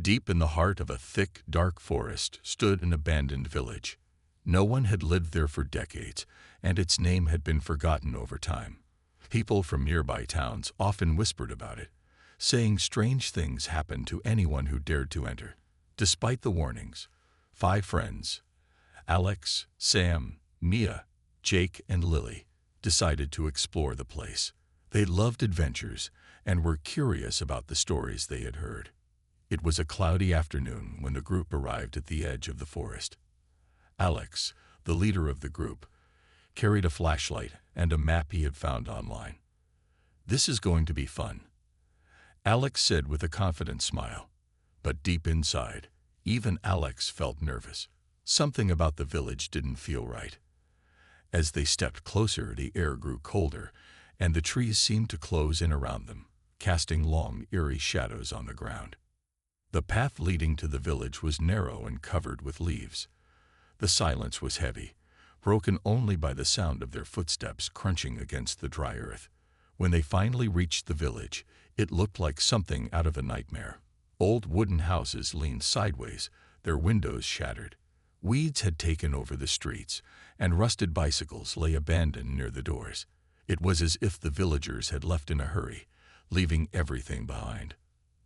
Deep in the heart of a thick, dark forest stood an abandoned village. No one had lived there for decades, and its name had been forgotten over time. People from nearby towns often whispered about it, saying strange things happened to anyone who dared to enter. Despite the warnings, 5 friends, Alex, Sam, Mia, Jake, and Lily, decided to explore the place. They loved adventures and were curious about the stories they had heard. It was a cloudy afternoon when the group arrived at the edge of the forest. Alex, the leader of the group, carried a flashlight and a map he had found online. "This is going to be fun," Alex said with a confident smile. But deep inside, even Alex felt nervous. Something about the village didn't feel right. As they stepped closer, the air grew colder, and the trees seemed to close in around them, casting long, eerie shadows on the ground. The path leading to the village was narrow and covered with leaves. The silence was heavy, broken only by the sound of their footsteps crunching against the dry earth. When they finally reached the village, it looked like something out of a nightmare. Old wooden houses leaned sideways, their windows shattered. Weeds had taken over the streets, and rusted bicycles lay abandoned near the doors. It was as if the villagers had left in a hurry, leaving everything behind.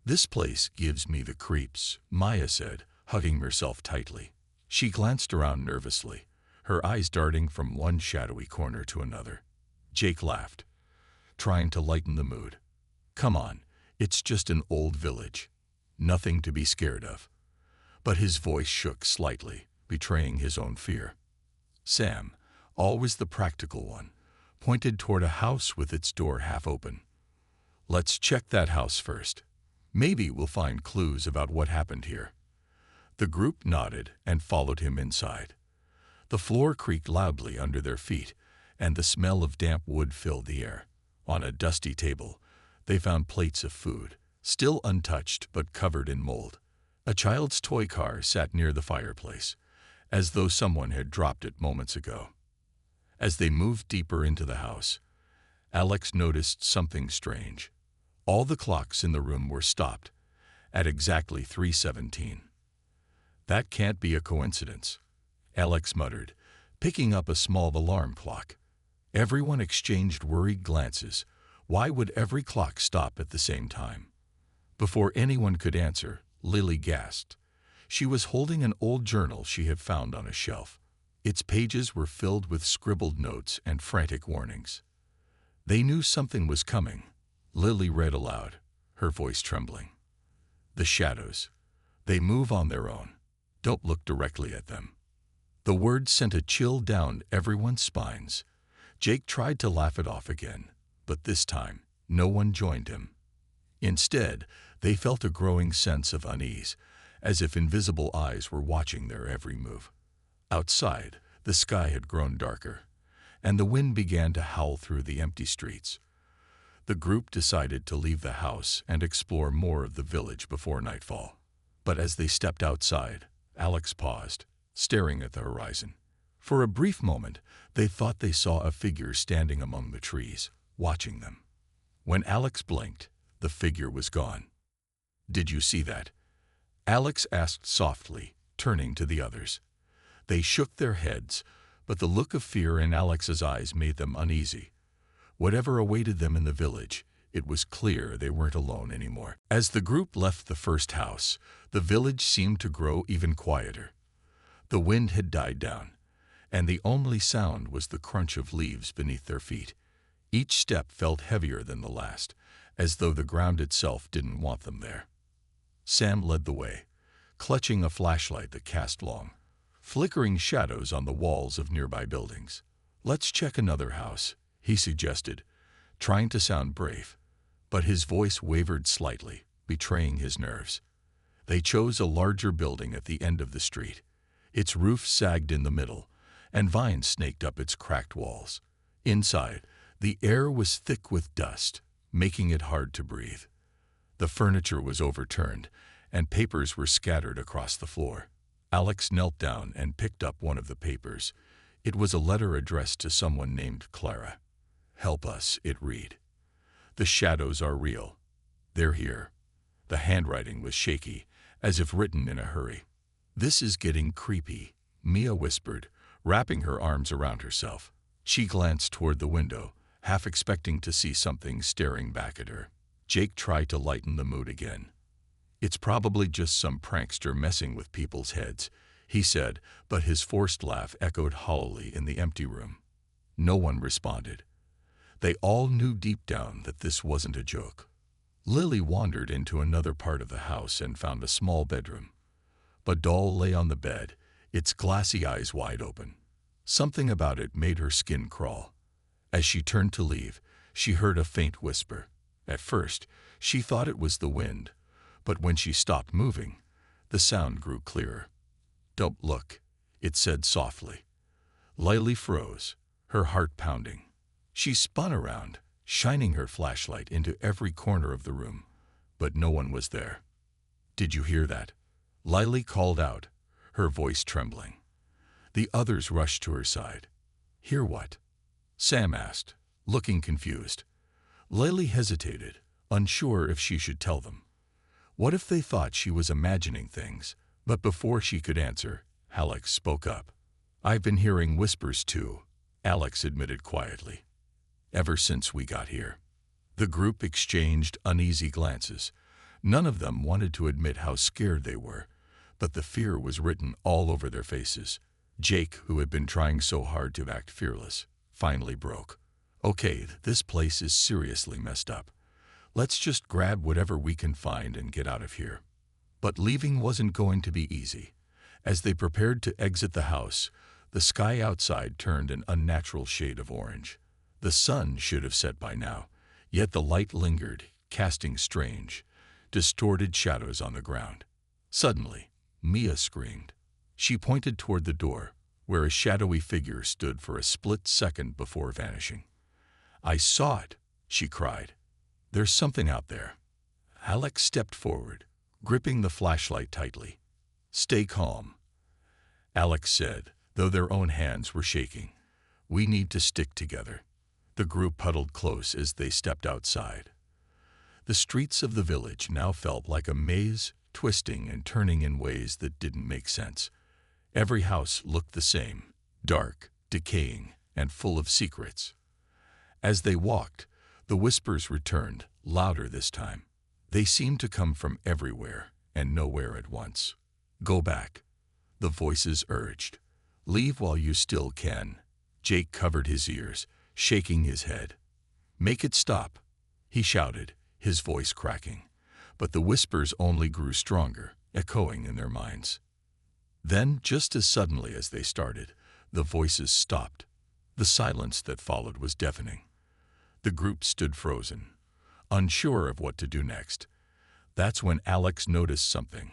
"This place gives me the creeps," Maya said, hugging herself tightly. She glanced around nervously, her eyes darting from one shadowy corner to another. Jake laughed, trying to lighten the mood. "Come on, it's just an old village. Nothing to be scared of." But his voice shook slightly, betraying his own fear. Sam, always the practical one, pointed toward a house with its door half open. "Let's check that house first. Maybe we'll find clues about what happened here." The group nodded and followed him inside. The floor creaked loudly under their feet, and the smell of damp wood filled the air. On a dusty table, they found plates of food, still untouched but covered in mold. A child's toy car sat near the fireplace, as though someone had dropped it moments ago. As they moved deeper into the house, Alex noticed something strange. All the clocks in the room were stopped at exactly 3:17. "That can't be a coincidence," Alex muttered, picking up a small alarm clock. Everyone exchanged worried glances. Why would every clock stop at the same time? Before anyone could answer, Lily gasped. She was holding an old journal she had found on a shelf. Its pages were filled with scribbled notes and frantic warnings. "They knew something was coming," Lily read aloud, her voice trembling. "The shadows. They move on their own. Don't look directly at them." The words sent a chill down everyone's spines. Jake tried to laugh it off again, but this time, no one joined him. Instead, they felt a growing sense of unease, as if invisible eyes were watching their every move. Outside, the sky had grown darker, and the wind began to howl through the empty streets. The group decided to leave the house and explore more of the village before nightfall. But as they stepped outside, Alex paused, staring at the horizon. For a brief moment, they thought they saw a figure standing among the trees, watching them. When Alex blinked, the figure was gone. "Did you see that?" Alex asked softly, turning to the others. They shook their heads, but the look of fear in Alex's eyes made them uneasy. Whatever awaited them in the village, it was clear they weren't alone anymore. As the group left the first house, the village seemed to grow even quieter. The wind had died down, and the only sound was the crunch of leaves beneath their feet. Each step felt heavier than the last, as though the ground itself didn't want them there. Sam led the way, clutching a flashlight that cast long, flickering shadows on the walls of nearby buildings. "Let's check another house," he suggested, trying to sound brave, but his voice wavered slightly, betraying his nerves. They chose a larger building at the end of the street. Its roof sagged in the middle, and vines snaked up its cracked walls. Inside, the air was thick with dust, making it hard to breathe. The furniture was overturned, and papers were scattered across the floor. Alex knelt down and picked up one of the papers. It was a letter addressed to someone named Clara. "Help us," it read. "The shadows are real. They're here." The handwriting was shaky, as if written in a hurry. "This is getting creepy," Mia whispered, wrapping her arms around herself. She glanced toward the window, half expecting to see something staring back at her. Jake tried to lighten the mood again. "It's probably just some prankster messing with people's heads," he said, but his forced laugh echoed hollowly in the empty room. No one responded. They all knew deep down that this wasn't a joke. Lily wandered into another part of the house and found a small bedroom. A doll lay on the bed, its glassy eyes wide open. Something about it made her skin crawl. As she turned to leave, she heard a faint whisper. At first, she thought it was the wind, but when she stopped moving, the sound grew clearer. "Don't look," it said softly. Lily froze, her heart pounding. She spun around, shining her flashlight into every corner of the room, but no one was there. "Did you hear that?" Lily called out, her voice trembling. The others rushed to her side. "Hear what?" Sam asked, looking confused. Lily hesitated, unsure if she should tell them. What if they thought she was imagining things? But before she could answer, Alex spoke up. "I've been hearing whispers too," Alex admitted quietly. "Ever since we got here." The group exchanged uneasy glances. None of them wanted to admit how scared they were, but the fear was written all over their faces. Jake, who had been trying so hard to act fearless, finally broke. "Okay, this place is seriously messed up. Let's just grab whatever we can find and get out of here." But leaving wasn't going to be easy. As they prepared to exit the house, the sky outside turned an unnatural shade of orange. The sun should have set by now, yet the light lingered, casting strange, distorted shadows on the ground. Suddenly, Mia screamed. She pointed toward the door, where a shadowy figure stood for a split second before vanishing. "I saw it," she cried. "There's something out there." Alex stepped forward, gripping the flashlight tightly. "Stay calm," Alex said, though their own hands were shaking. "We need to stick together." The group huddled close as they stepped outside. The streets of the village now felt like a maze, twisting and turning in ways that didn't make sense. Every house looked the same, dark, decaying, and full of secrets. As they walked, the whispers returned, louder this time. They seemed to come from everywhere and nowhere at once. "Go back," the voices urged. "Leave while you still can." Jake covered his ears, shaking his head. "Make it stop," he shouted, his voice cracking. But the whispers only grew stronger, echoing in their minds. Then, just as suddenly as they started, the voices stopped. The silence that followed was deafening. The group stood frozen, unsure of what to do next. That's when Alex noticed something.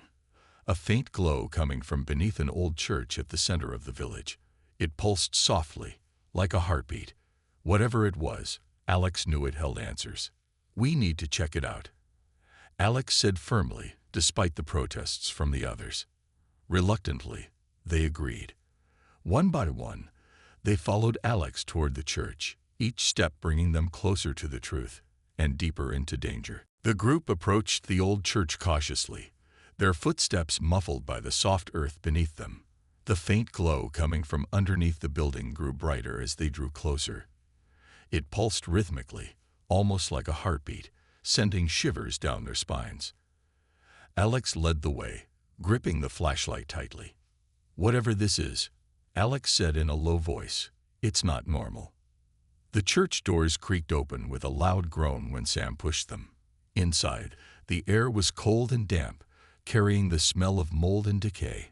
A faint glow coming from beneath an old church at the center of the village. It pulsed softly, like a heartbeat. Whatever it was, Alex knew it held answers. "We need to check it out," Alex said firmly, despite the protests from the others. Reluctantly, they agreed. One by one, they followed Alex toward the church, each step bringing them closer to the truth and deeper into danger. The group approached the old church cautiously, their footsteps muffled by the soft earth beneath them. The faint glow coming from underneath the building grew brighter as they drew closer. It pulsed rhythmically, almost like a heartbeat, sending shivers down their spines. Alex led the way, gripping the flashlight tightly. "Whatever this is," Alex said in a low voice, "it's not normal." The church doors creaked open with a loud groan when Sam pushed them. Inside, the air was cold and damp, carrying the smell of mold and decay.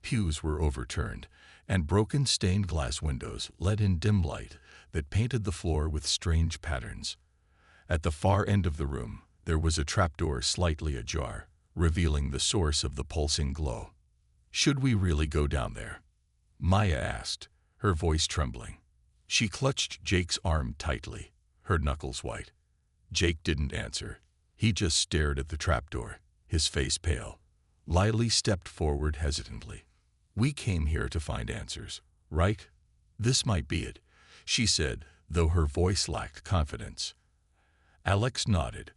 Pews were overturned, and broken stained glass windows let in dim light that painted the floor with strange patterns. At the far end of the room, there was a trapdoor slightly ajar, revealing the source of the pulsing glow. "Should we really go down there?" Maya asked, her voice trembling. She clutched Jake's arm tightly, her knuckles white. Jake didn't answer. He just stared at the trapdoor, his face pale. Lily stepped forward hesitantly. "We came here to find answers, right? This might be it," she said, though her voice lacked confidence. Alex nodded.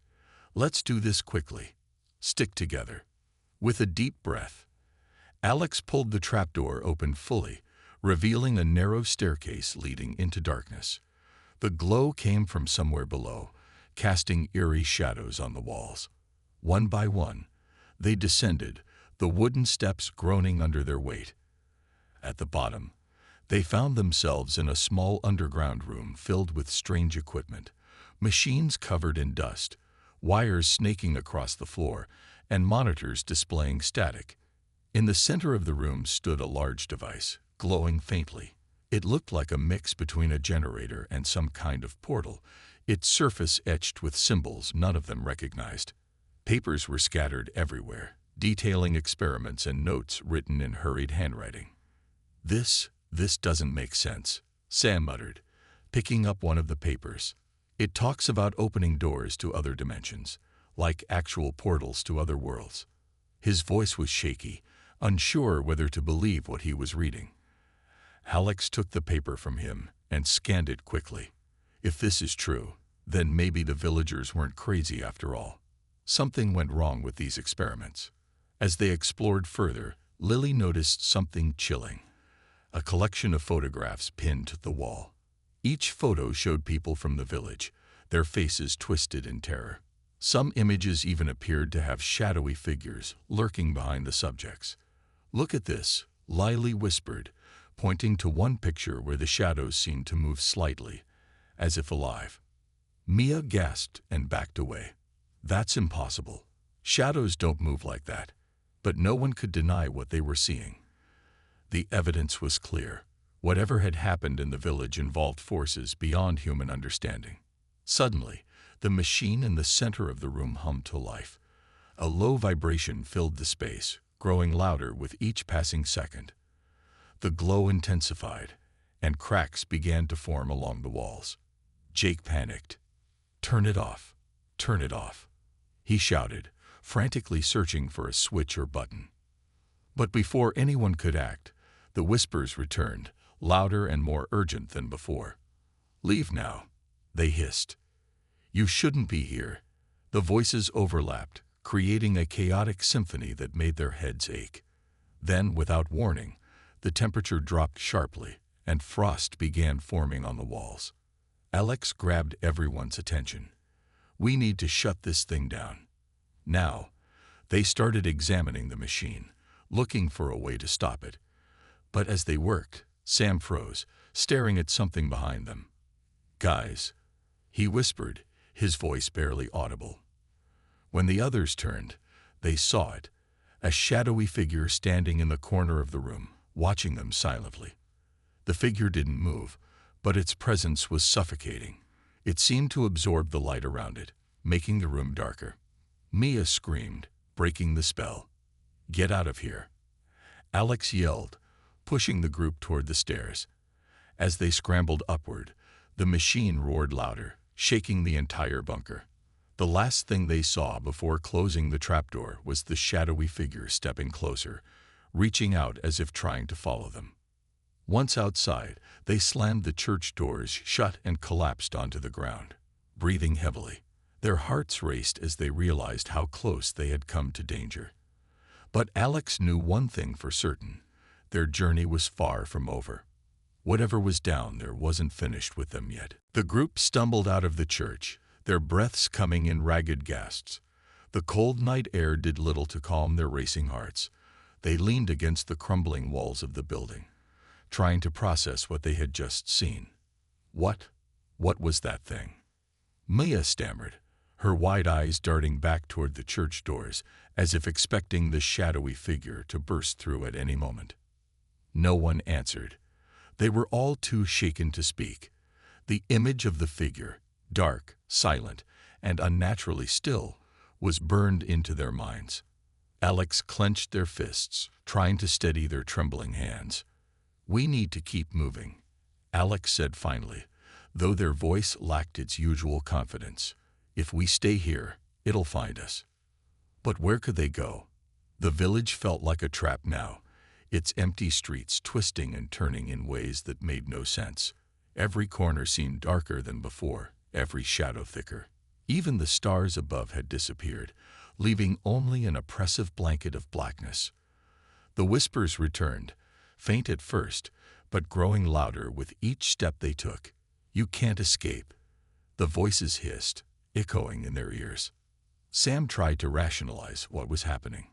"Let's do this quickly. Stick together." With a deep breath, Alex pulled the trapdoor open fully, revealing a narrow staircase leading into darkness. The glow came from somewhere below, casting eerie shadows on the walls. One by one, they descended, the wooden steps groaning under their weight. At the bottom, they found themselves in a small underground room filled with strange equipment, machines covered in dust, wires snaking across the floor, and monitors displaying static. In the center of the room stood a large device, glowing faintly. It looked like a mix between a generator and some kind of portal, its surface etched with symbols none of them recognized. Papers were scattered everywhere, detailing experiments and notes written in hurried handwriting. This doesn't make sense," Sam muttered, picking up one of the papers. "It talks about opening doors to other dimensions, like actual portals to other worlds." His voice was shaky, unsure whether to believe what he was reading. Alex took the paper from him and scanned it quickly. If this is true, then maybe the villagers weren't crazy after all. Something went wrong with these experiments. As they explored further, Lily noticed something chilling. A collection of photographs pinned to the wall. Each photo showed people from the village, their faces twisted in terror. Some images even appeared to have shadowy figures lurking behind the subjects. "Look at this," Lily whispered, pointing to one picture where the shadows seemed to move slightly, as if alive. Mia gasped and backed away. "That's impossible. Shadows don't move like that." But no one could deny what they were seeing. The evidence was clear. Whatever had happened in the village involved forces beyond human understanding. Suddenly, the machine in the center of the room hummed to life. A low vibration filled the space, growing louder with each passing second. The glow intensified, and cracks began to form along the walls. Jake panicked. "Turn it off. Turn it off," he shouted, frantically searching for a switch or button. But before anyone could act, the whispers returned, louder and more urgent than before. "Leave now," they hissed. "You shouldn't be here." The voices overlapped, creating a chaotic symphony that made their heads ache. Then, without warning, the temperature dropped sharply, and frost began forming on the walls. Alex grabbed everyone's attention. "We need to shut this thing down." Now, they started examining the machine, looking for a way to stop it. But as they worked, Sam froze, staring at something behind them. "Guys," he whispered, his voice barely audible. When the others turned, they saw it, a shadowy figure standing in the corner of the room, watching them silently. The figure didn't move, but its presence was suffocating. It seemed to absorb the light around it, making the room darker. Mia screamed, breaking the spell. "Get out of here," Alex yelled, pushing the group toward the stairs. As they scrambled upward, the machine roared louder, shaking the entire bunker. The last thing they saw before closing the trapdoor was the shadowy figure stepping closer, reaching out as if trying to follow them. Once outside, they slammed the church doors shut and collapsed onto the ground, breathing heavily. Their hearts raced as they realized how close they had come to danger. But Alex knew one thing for certain: their journey was far from over. Whatever was down there wasn't finished with them yet. The group stumbled out of the church, their breaths coming in ragged gasps. The cold night air did little to calm their racing hearts. They leaned against the crumbling walls of the building, trying to process what they had just seen. What was that thing? Mia stammered, her wide eyes darting back toward the church doors, as if expecting the shadowy figure to burst through at any moment. No one answered. They were all too shaken to speak. The image of the figure, dark, silent, and unnaturally still, was burned into their minds. Alex clenched their fists, trying to steady their trembling hands. "We need to keep moving," Alex said finally, though their voice lacked its usual confidence. "If we stay here, it'll find us." But where could they go? The village felt like a trap now, its empty streets twisting and turning in ways that made no sense. Every corner seemed darker than before, every shadow thicker. Even the stars above had disappeared, leaving only an oppressive blanket of blackness. The whispers returned, faint at first, but growing louder with each step they took. "You can't escape," the voices hissed, echoing in their ears. Sam tried to rationalize what was happening.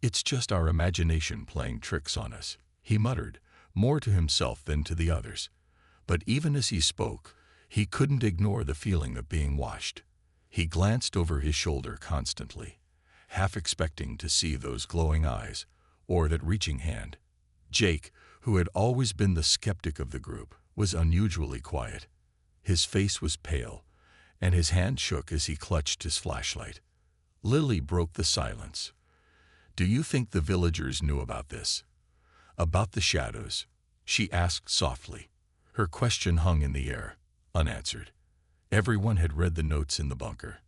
"It's just our imagination playing tricks on us," he muttered, more to himself than to the others. But even as he spoke, he couldn't ignore the feeling of being watched. He glanced over his shoulder constantly, half expecting to see those glowing eyes, or that reaching hand. Jake, who had always been the skeptic of the group, was unusually quiet. His face was pale, and his hand shook as he clutched his flashlight. Lily broke the silence. "Do you think the villagers knew about this? About the shadows?" she asked softly. Her question hung in the air, unanswered. Everyone had read the notes in the bunker,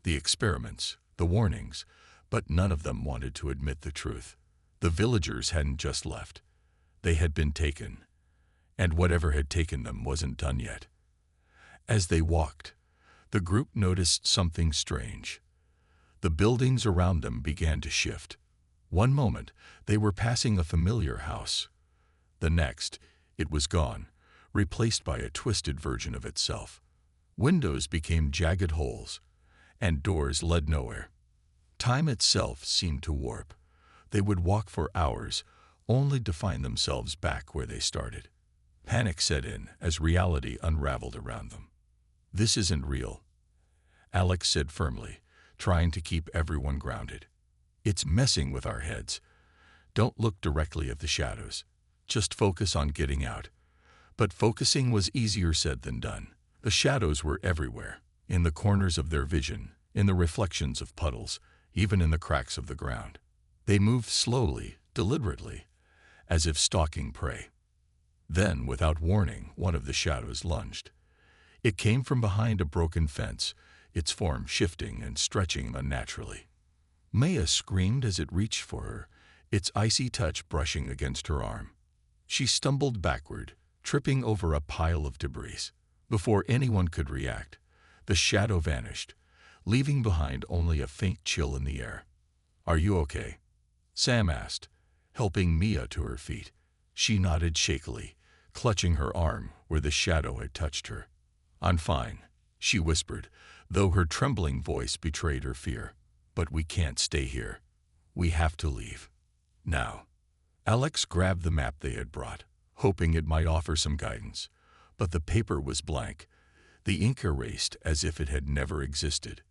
the experiments, the warnings, but none of them wanted to admit the truth. The villagers hadn't just left. They had been taken, and whatever had taken them wasn't done yet. As they walked, the group noticed something strange. The buildings around them began to shift. One moment, they were passing a familiar house. The next, it was gone, replaced by a twisted version of itself. Windows became jagged holes, and doors led nowhere. Time itself seemed to warp. They would walk for hours, only to find themselves back where they started. Panic set in as reality unraveled around them. "This isn't real," Alex said firmly, trying to keep everyone grounded. "It's messing with our heads. Don't look directly at the shadows. Just focus on getting out." But focusing was easier said than done. The shadows were everywhere, in the corners of their vision, in the reflections of puddles, even in the cracks of the ground. They moved slowly, deliberately, as if stalking prey. Then, without warning, one of the shadows lunged. It came from behind a broken fence, its form shifting and stretching unnaturally. Maya screamed as it reached for her, its icy touch brushing against her arm. She stumbled backward, tripping over a pile of debris. Before anyone could react, the shadow vanished, leaving behind only a faint chill in the air. "Are you okay?" Sam asked, helping Mia to her feet. She nodded shakily, clutching her arm where the shadow had touched her. "I'm fine," she whispered, though her trembling voice betrayed her fear. "But we can't stay here. We have to leave. Now." Alex grabbed the map they had brought, hoping it might offer some guidance. But the paper was blank, the ink erased as if it had never existed.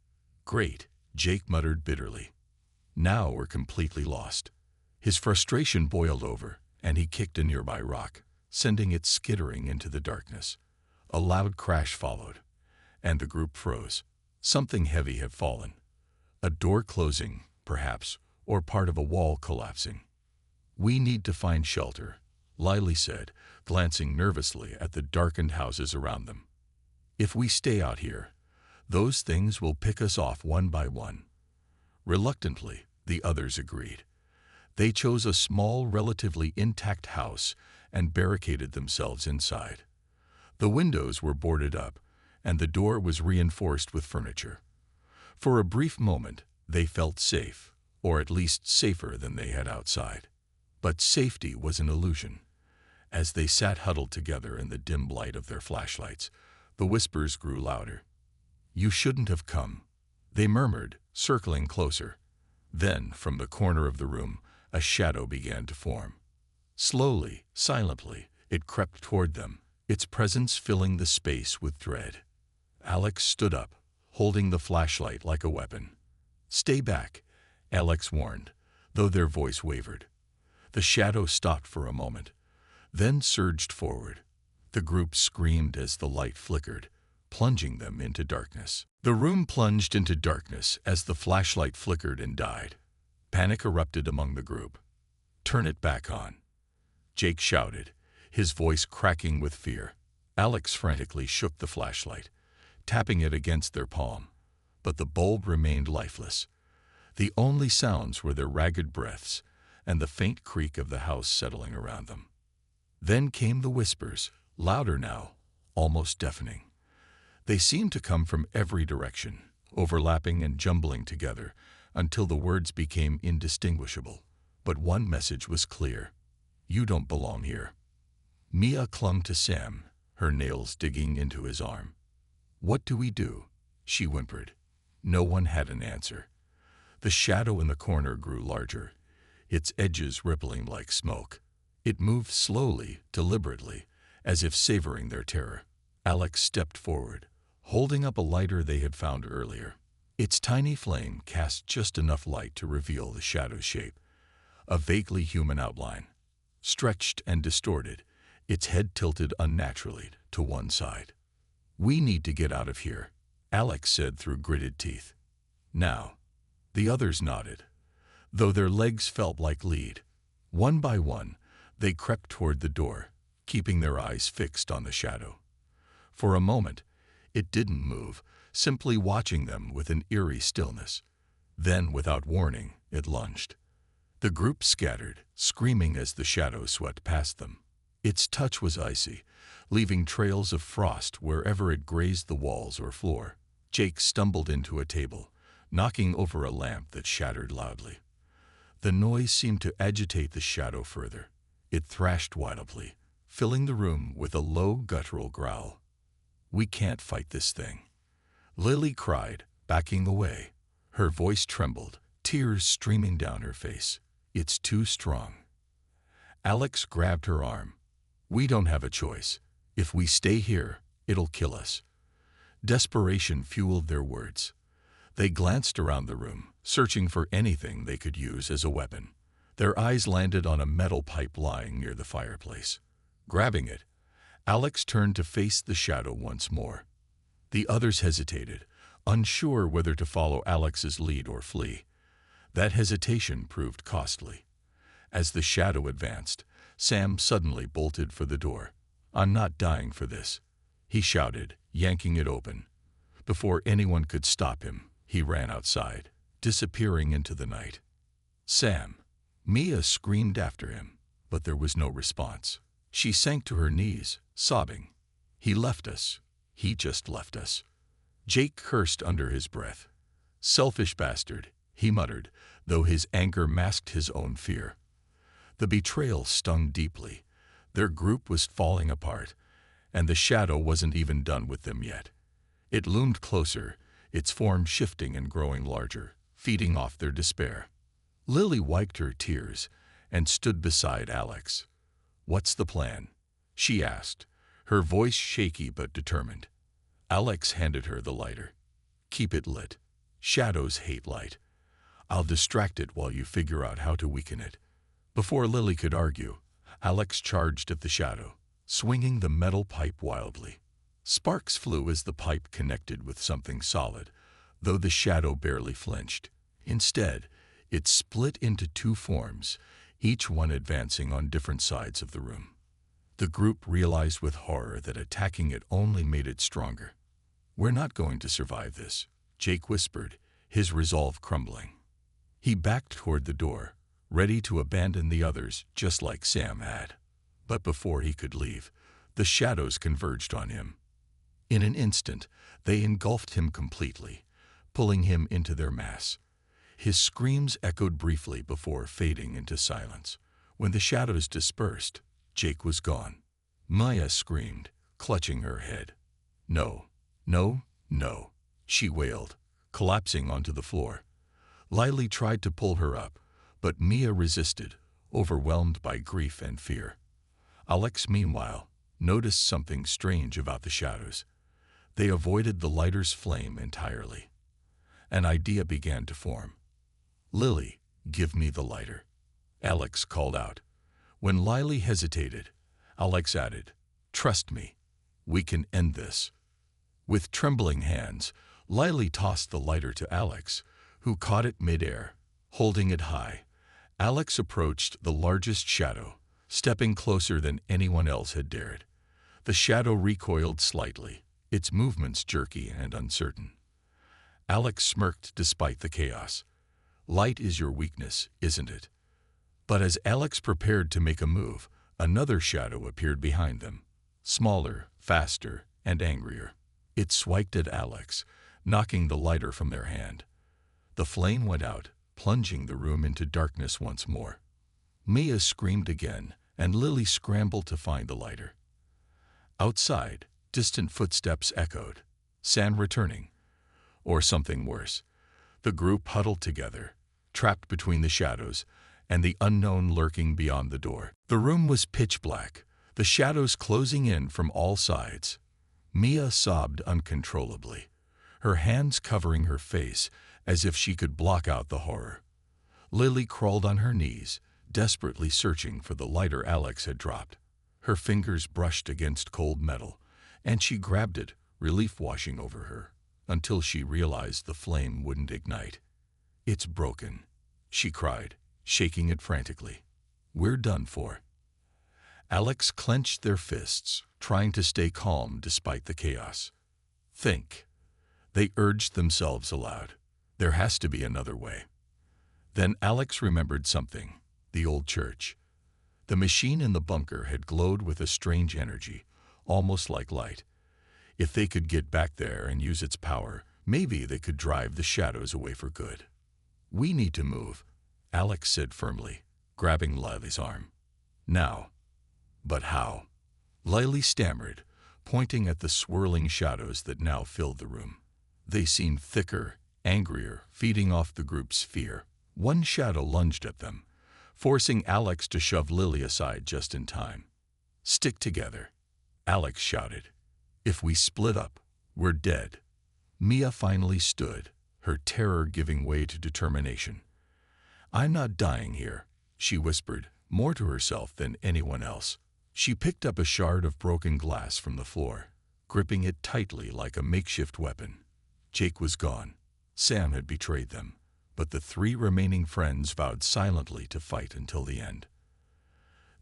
"Great," Jake muttered bitterly. "Now we're completely lost." His frustration boiled over, and he kicked a nearby rock, sending it skittering into the darkness. A loud crash followed, and the group froze. Something heavy had fallen. A door closing, perhaps, or part of a wall collapsing. "We need to find shelter," Lily said, glancing nervously at the darkened houses around them. "If we stay out here, those things will pick us off one by one." Reluctantly, the others agreed. They chose a small, relatively intact house and barricaded themselves inside. The windows were boarded up, and the door was reinforced with furniture. For a brief moment, they felt safe, or at least safer than they had outside. But safety was an illusion. As they sat huddled together in the dim light of their flashlights, the whispers grew louder. "You shouldn't have come," they murmured, circling closer. Then, from the corner of the room, a shadow began to form. Slowly, silently, it crept toward them, its presence filling the space with dread. Alex stood up, holding the flashlight like a weapon. "Stay back," Alex warned, though their voice wavered. The shadow stopped for a moment, then surged forward. The group screamed as the light flickered, plunging them into darkness. The room plunged into darkness as the flashlight flickered and died. Panic erupted among the group. "Turn it back on," Jake shouted, his voice cracking with fear. Alex frantically shook the flashlight, tapping it against their palm, but the bulb remained lifeless. The only sounds were their ragged breaths and the faint creak of the house settling around them. Then came the whispers, louder now, almost deafening. They seemed to come from every direction, overlapping and jumbling together, until the words became indistinguishable. But one message was clear: "You don't belong here." Mia clung to Sam, her nails digging into his arm. "What do we do?" she whimpered. No one had an answer. The shadow in the corner grew larger, its edges rippling like smoke. It moved slowly, deliberately, as if savoring their terror. Alex stepped forward, holding up a lighter they had found earlier. Its tiny flame cast just enough light to reveal the shadow's shape, a vaguely human outline. Stretched and distorted, its head tilted unnaturally to one side. "We need to get out of here," Alex said through gritted teeth. "Now." The others nodded, though their legs felt like lead. One by one, they crept toward the door, keeping their eyes fixed on the shadow. For a moment, it didn't move, simply watching them with an eerie stillness. Then, without warning, it lunged. The group scattered, screaming as the shadow swept past them. Its touch was icy, leaving trails of frost wherever it grazed the walls or floor. Jake stumbled into a table, knocking over a lamp that shattered loudly. The noise seemed to agitate the shadow further. It thrashed wildly, filling the room with a low, guttural growl. "We can't fight this thing," Lily cried, backing away. Her voice trembled, tears streaming down her face. "It's too strong." Alex grabbed her arm. "We don't have a choice. If we stay here, it'll kill us." Desperation fueled their words. They glanced around the room, searching for anything they could use as a weapon. Their eyes landed on a metal pipe lying near the fireplace. Grabbing it, Alex turned to face the shadow once more. The others hesitated, unsure whether to follow Alex's lead or flee. That hesitation proved costly. As the shadow advanced, Sam suddenly bolted for the door. "I'm not dying for this," he shouted, yanking it open. Before anyone could stop him, he ran outside, disappearing into the night. "Sam!" Mia screamed after him, but there was no response. She sank to her knees, sobbing. "He left us. He just left us." Jake cursed under his breath. "Selfish bastard," he muttered, though his anger masked his own fear. The betrayal stung deeply. Their group was falling apart, and the shadow wasn't even done with them yet. It loomed closer, its form shifting and growing larger, feeding off their despair. Lily wiped her tears and stood beside Alex. "What's the plan?" she asked, her voice shaky but determined. Alex handed her the lighter. "Keep it lit. Shadows hate light. I'll distract it while you figure out how to weaken it." Before Lily could argue, Alex charged at the shadow, swinging the metal pipe wildly. Sparks flew as the pipe connected with something solid, though the shadow barely flinched. Instead, it split into two forms, each one advancing on different sides of the room. The group realized with horror that attacking it only made it stronger. "We're not going to survive this," Jake whispered, his resolve crumbling. He backed toward the door, ready to abandon the others just like Sam had. But before he could leave, the shadows converged on him. In an instant, they engulfed him completely, pulling him into their mass. His screams echoed briefly before fading into silence. When the shadows dispersed, Jake was gone. Maya screamed, clutching her head. "No, no, no," she wailed, collapsing onto the floor. Lily tried to pull her up, but Mia resisted, overwhelmed by grief and fear. Alex, meanwhile, noticed something strange about the shadows. They avoided the lighter's flame entirely. An idea began to form. "Lily, give me the lighter," Alex called out. When Lily hesitated, Alex added, "Trust me, we can end this." With trembling hands, Lily tossed the lighter to Alex, who caught it midair, holding it high. Alex approached the largest shadow, stepping closer than anyone else had dared. The shadow recoiled slightly, its movements jerky and uncertain. Alex smirked despite the chaos. "Light is your weakness, isn't it?" But as Alex prepared to make a move, another shadow appeared behind them, smaller, faster, and angrier. It swiped at Alex, knocking the lighter from their hand. The flame went out, plunging the room into darkness once more. Mia screamed again, and Lily scrambled to find the lighter. Outside, distant footsteps echoed. San returning. Or something worse. The group huddled together, trapped between the shadows and the unknown lurking beyond the door. The room was pitch black, the shadows closing in from all sides. Mia sobbed uncontrollably, her hands covering her face as if she could block out the horror. Lily crawled on her knees, desperately searching for the lighter Alex had dropped. Her fingers brushed against cold metal, and she grabbed it, relief washing over her, until she realized the flame wouldn't ignite. "It's broken," she cried, shaking it frantically. "We're done for." Alex clenched their fists, trying to stay calm despite the chaos. "Think," they urged themselves aloud. "There has to be another way." Then Alex remembered something: the old church. The machine in the bunker had glowed with a strange energy, almost like light. If they could get back there and use its power, maybe they could drive the shadows away for good. "We need to move," Alex said firmly, grabbing Lily's arm. "Now." "But how?" Lily stammered, pointing at the swirling shadows that now filled the room. They seemed thicker, angrier, feeding off the group's fear. One shadow lunged at them, forcing Alex to shove Lily aside just in time. "Stick together," Alex shouted. "If we split up, we're dead." Mia finally stood, her terror giving way to determination. "I'm not dying here," she whispered, more to herself than anyone else. She picked up a shard of broken glass from the floor, gripping it tightly like a makeshift weapon. Jake was gone. Sam had betrayed them, but the 3 remaining friends vowed silently to fight until the end.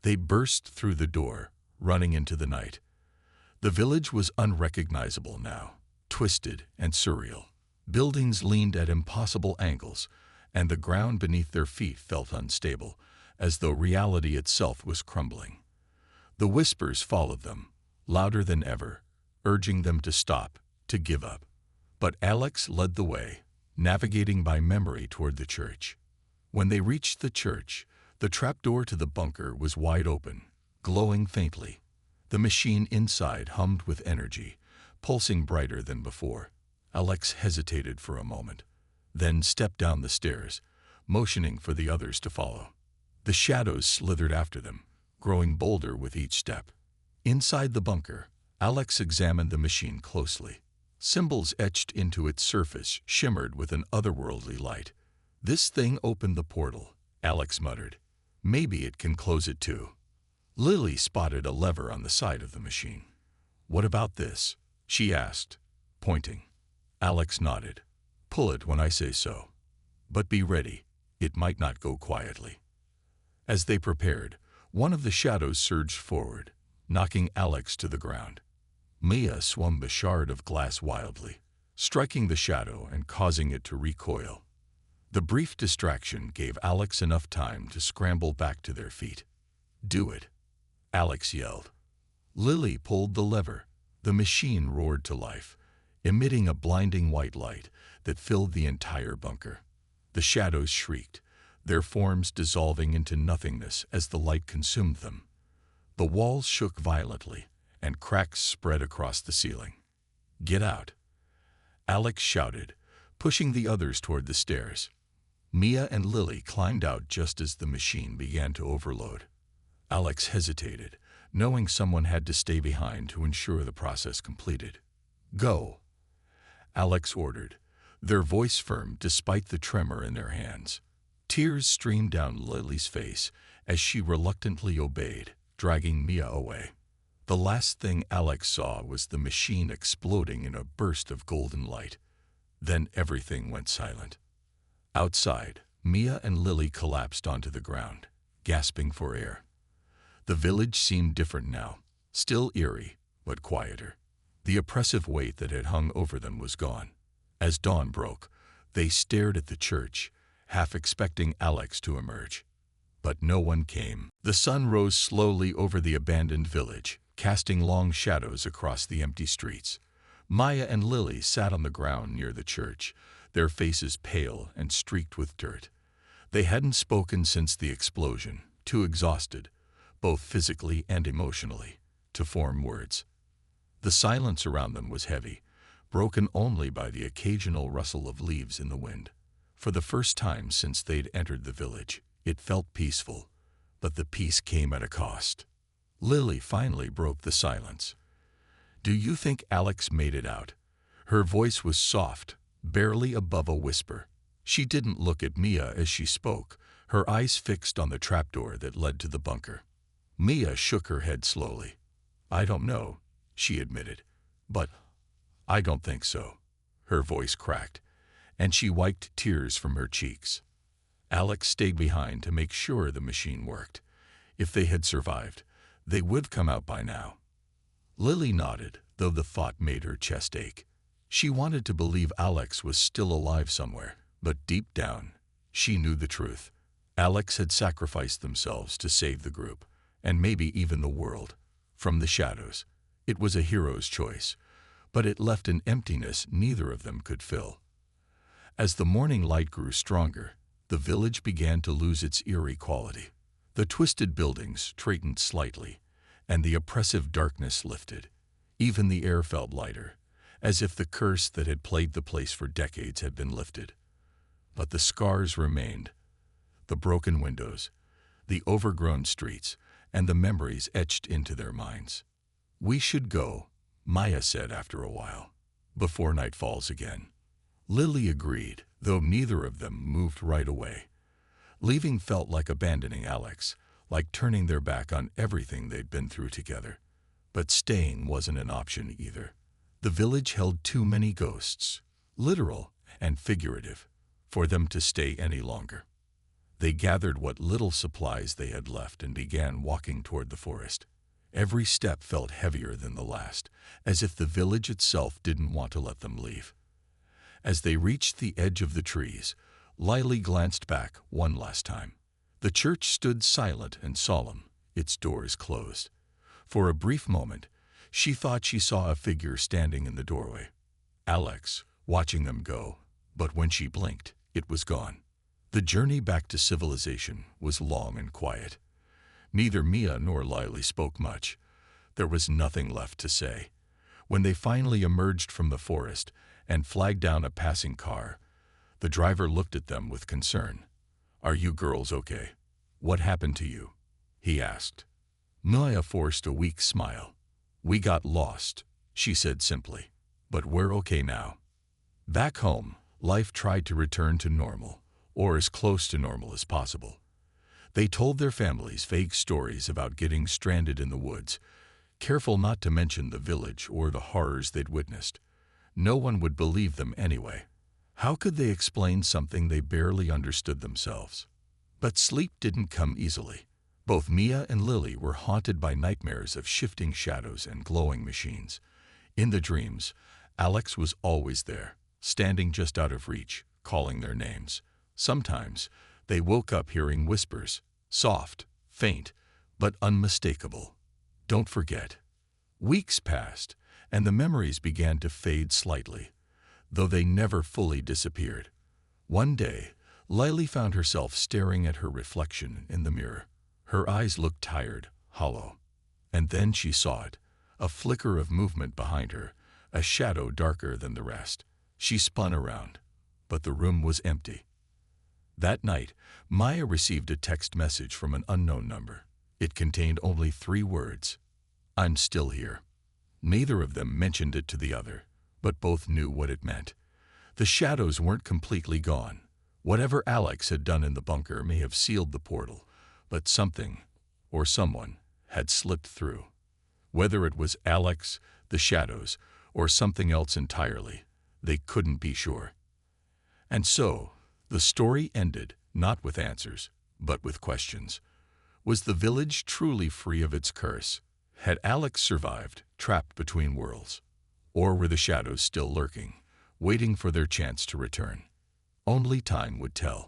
They burst through the door, running into the night. The village was unrecognizable now, twisted and surreal. Buildings leaned at impossible angles, and the ground beneath their feet felt unstable, as though reality itself was crumbling. The whispers followed them, louder than ever, urging them to stop, to give up. But Alex led the way, navigating by memory toward the church. When they reached the church, the trapdoor to the bunker was wide open, glowing faintly. The machine inside hummed with energy, pulsing brighter than before. Alex hesitated for a moment, then stepped down the stairs, motioning for the others to follow. The shadows slithered after them, growing bolder with each step. Inside the bunker, Alex examined the machine closely. Symbols etched into its surface shimmered with an otherworldly light. "This thing opened the portal," Alex muttered. "Maybe it can close it too." Lily spotted a lever on the side of the machine. "What about this?" she asked, pointing. Alex nodded. "Pull it when I say so. But be ready, it might not go quietly." As they prepared, one of the shadows surged forward, knocking Alex to the ground. Mia swung the shard of glass wildly, striking the shadow and causing it to recoil. The brief distraction gave Alex enough time to scramble back to their feet. "Do it," Alex yelled. Lily pulled the lever. The machine roared to life, emitting a blinding white light that filled the entire bunker. The shadows shrieked, their forms dissolving into nothingness as the light consumed them. The walls shook violently, and cracks spread across the ceiling. "Get out," Alex shouted, pushing the others toward the stairs. Mia and Lily climbed out just as the machine began to overload. Alex hesitated, knowing someone had to stay behind to ensure the process completed. "Go," Alex ordered, their voice firm despite the tremor in their hands. Tears streamed down Lily's face as she reluctantly obeyed, dragging Mia away. The last thing Alex saw was the machine exploding in a burst of golden light. Then everything went silent. Outside, Mia and Lily collapsed onto the ground, gasping for air. The village seemed different now, still eerie, but quieter. The oppressive weight that had hung over them was gone. As dawn broke, they stared at the church, half expecting Alex to emerge. But no one came. The sun rose slowly over the abandoned village, casting long shadows across the empty streets. Maya and Lily sat on the ground near the church, their faces pale and streaked with dirt. They hadn't spoken since the explosion, too exhausted, both physically and emotionally, to form words. The silence around them was heavy, broken only by the occasional rustle of leaves in the wind. For the first time since they'd entered the village, it felt peaceful, but the peace came at a cost. Lily finally broke the silence. "Do you think Alex made it out?" Her voice was soft, barely above a whisper. She didn't look at Mia as she spoke, her eyes fixed on the trapdoor that led to the bunker. Mia shook her head slowly. "I don't know," she admitted. "But I don't think so." Her voice cracked, and she wiped tears from her cheeks. Alex stayed behind to make sure the machine worked. If they had survived, they would come out by now. Lily nodded, though the thought made her chest ache. She wanted to believe Alex was still alive somewhere, but deep down, she knew the truth. Alex had sacrificed themselves to save the group, and maybe even the world, from the shadows. It was a hero's choice, but it left an emptiness neither of them could fill. As the morning light grew stronger, the village began to lose its eerie quality. The twisted buildings straightened slightly, and the oppressive darkness lifted. Even the air felt lighter, as if the curse that had plagued the place for decades had been lifted. But the scars remained. The broken windows, the overgrown streets, and the memories etched into their minds. "We should go," Maya said after a while, "before night falls again." Lily agreed, though neither of them moved right away. Leaving felt like abandoning Alex, like turning their back on everything they'd been through together. But staying wasn't an option either. The village held too many ghosts, literal and figurative, for them to stay any longer. They gathered what little supplies they had left and began walking toward the forest. Every step felt heavier than the last, as if the village itself didn't want to let them leave. As they reached the edge of the trees, Lily glanced back one last time. The church stood silent and solemn, its doors closed. For a brief moment, she thought she saw a figure standing in the doorway. Alex, watching them go, but when she blinked, it was gone. The journey back to civilization was long and quiet. Neither Mia nor Lily spoke much. There was nothing left to say. When they finally emerged from the forest and flagged down a passing car, the driver looked at them with concern. "Are you girls okay? What happened to you?" he asked. Mia forced a weak smile. "We got lost," she said simply, "but we're okay now." Back home, life tried to return to normal, or as close to normal as possible. They told their families vague stories about getting stranded in the woods, careful not to mention the village or the horrors they'd witnessed. No one would believe them anyway. How could they explain something they barely understood themselves? But sleep didn't come easily. Both Mia and Lily were haunted by nightmares of shifting shadows and glowing machines. In the dreams, Alex was always there, standing just out of reach, calling their names. Sometimes, they woke up hearing whispers, soft, faint, but unmistakable. "Don't forget." Weeks passed, and the memories began to fade slightly, though they never fully disappeared. One day, Lily found herself staring at her reflection in the mirror. Her eyes looked tired, hollow. And then she saw it, a flicker of movement behind her, a shadow darker than the rest. She spun around, but the room was empty. That night, Maya received a text message from an unknown number. It contained only 3 words: "I'm still here." Neither of them mentioned it to the other, but both knew what it meant. The shadows weren't completely gone. Whatever Alex had done in the bunker may have sealed the portal, but something, or someone, had slipped through. Whether it was Alex, the shadows, or something else entirely, they couldn't be sure. And so, the story ended, not with answers, but with questions. Was the village truly free of its curse? Had Alex survived, trapped between worlds? Or were the shadows still lurking, waiting for their chance to return? Only time would tell.